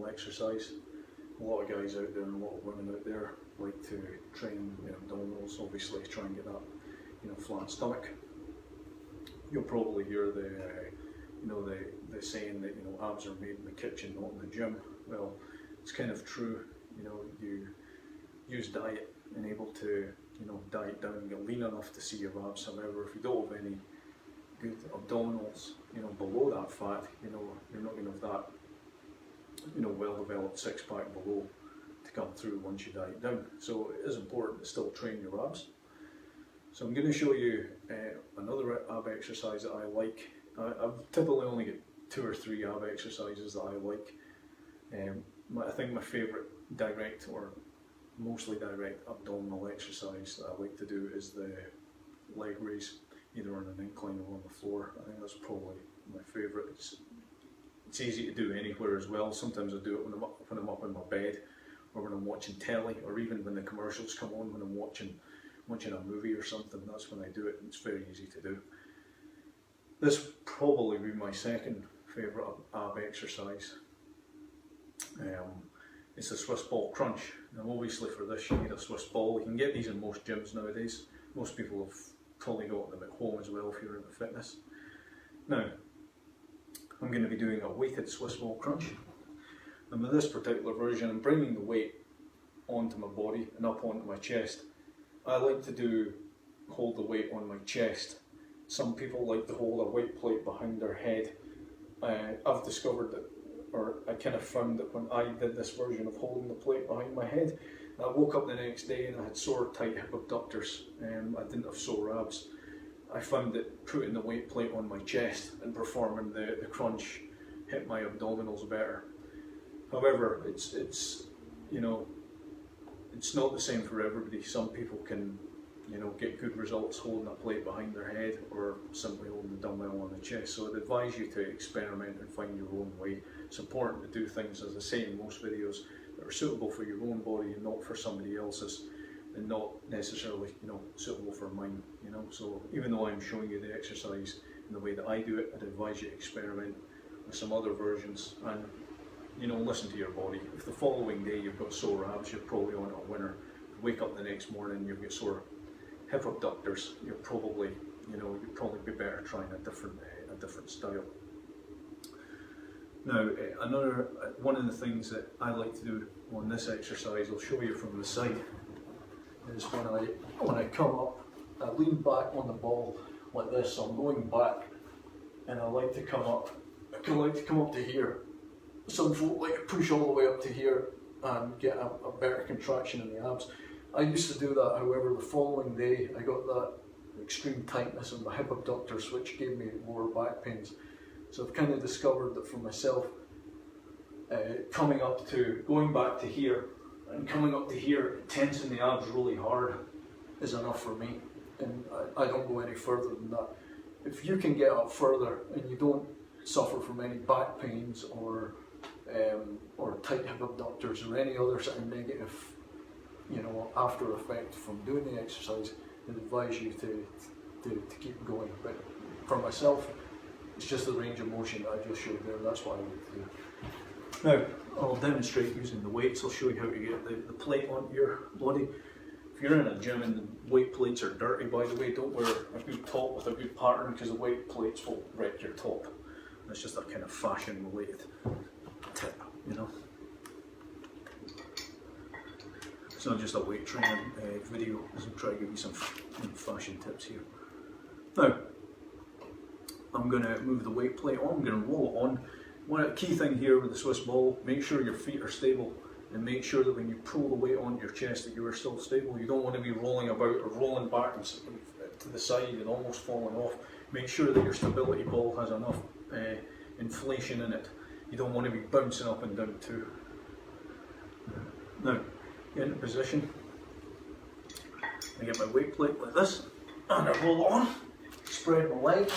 exercise. A lot of guys out there and a lot of women out there like to train the abdominals, obviously try and get that, flat stomach. You'll probably hear the saying that abs are made in the kitchen, not in the gym. Well, it's kind of true. You use diet and able to diet down and get lean enough to see your abs. However, if you don't have any good abdominals, below that fat, you're not going to have that well-developed six-pack below to come through once you diet down. So it is important to still train your abs. So I'm going to show you another ab exercise that I like. I've typically only got 2 or 3 ab exercises that I like. I think my favourite direct or mostly direct abdominal exercise that I like to do is the leg raise, either on an incline or on the floor. I think that's probably my favourite. It's easy to do anywhere as well. Sometimes I do it when I'm up in my bed, or when I'm watching telly, or even when the commercials come on when I'm watching a movie or something. That's when I do it, and it's very easy to do. This would probably be my second favourite ab exercise. It's a Swiss ball crunch. Now obviously for this you need a Swiss ball. You can get these in most gyms nowadays. Most people have probably got them at home as well if you're into fitness. Now, I'm going to be doing a weighted Swiss ball crunch. And with this particular version, I'm bringing the weight onto my body and up onto my chest. I like to hold the weight on my chest. Some people like to hold a weight plate behind their head. I've discovered that, or I kind of found that when I did this version of holding the plate behind my head, I woke up the next day and I had sore tight hip abductors. I didn't have sore abs. I found that putting the weight plate on my chest and performing the crunch hit my abdominals better. However, it's not the same for everybody. Some people can get good results holding a plate behind their head or simply holding the dumbbell on the chest. So I'd advise you to experiment and find your own way. It's important to do things, as I say in most videos, that are suitable for your own body and not for somebody else's, and not necessarily suitable for mine. So even though I'm showing you the exercise in the way that I do it, I'd advise you to experiment with some other versions and listen to your body. If the following day you've got sore abs, you're probably on a winner. If you wake up the next morning and you've got sore hip abductors, you're probably you'd probably be better trying a different style. Now, one of the things that I like to do on this exercise, I'll show you from the side, is when I come up, I lean back on the ball like this. So I'm going back, and I like to come up. I like to come up to here. Some folk like to push all the way up to here and get a better contraction in the abs. I used to do that, however, the following day I got that extreme tightness in my hip abductors, which gave me lower back pains. So I've kind of discovered that for myself, going back to here and coming up to here, tensing the abs really hard is enough for me, and I don't go any further than that. If you can get up further and you don't suffer from any back pains or tight hip abductors or any other sort of negative after effect from doing the exercise, I'd advise you to keep going. But for myself, it's just the range of motion that I just showed there. That's what I like to do. Now, I'll demonstrate using the weights. I'll show you how to get the plate onto your body. If you're in a gym and the weight plates are dirty, by the way, don't wear a good top with a good pattern, because the weight plates will wreck your top. That's just a kind of fashion related tip, It's not just a weight training video, as I'm trying to give you some fashion tips here. Now, I'm going to move the weight plate on, I'm going to roll it on. One key thing here with the Swiss ball, make sure your feet are stable, and make sure that when you pull the weight onto your chest that you are still stable. You don't want to be rolling about or rolling back to the side and almost falling off. Make sure that your stability ball has enough inflation in it. You don't want to be bouncing up and down too. Now, get into position. I get my weight plate like this, and I roll it on, spread my leg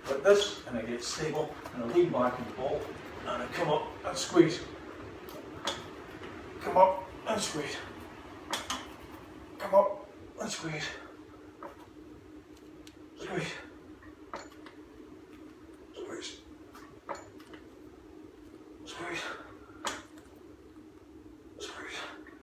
like this, and I get stable, and I lean back in the ball, and I come up and squeeze. Come up and squeeze. Come up and squeeze. Squeeze. Squeeze. Squeeze.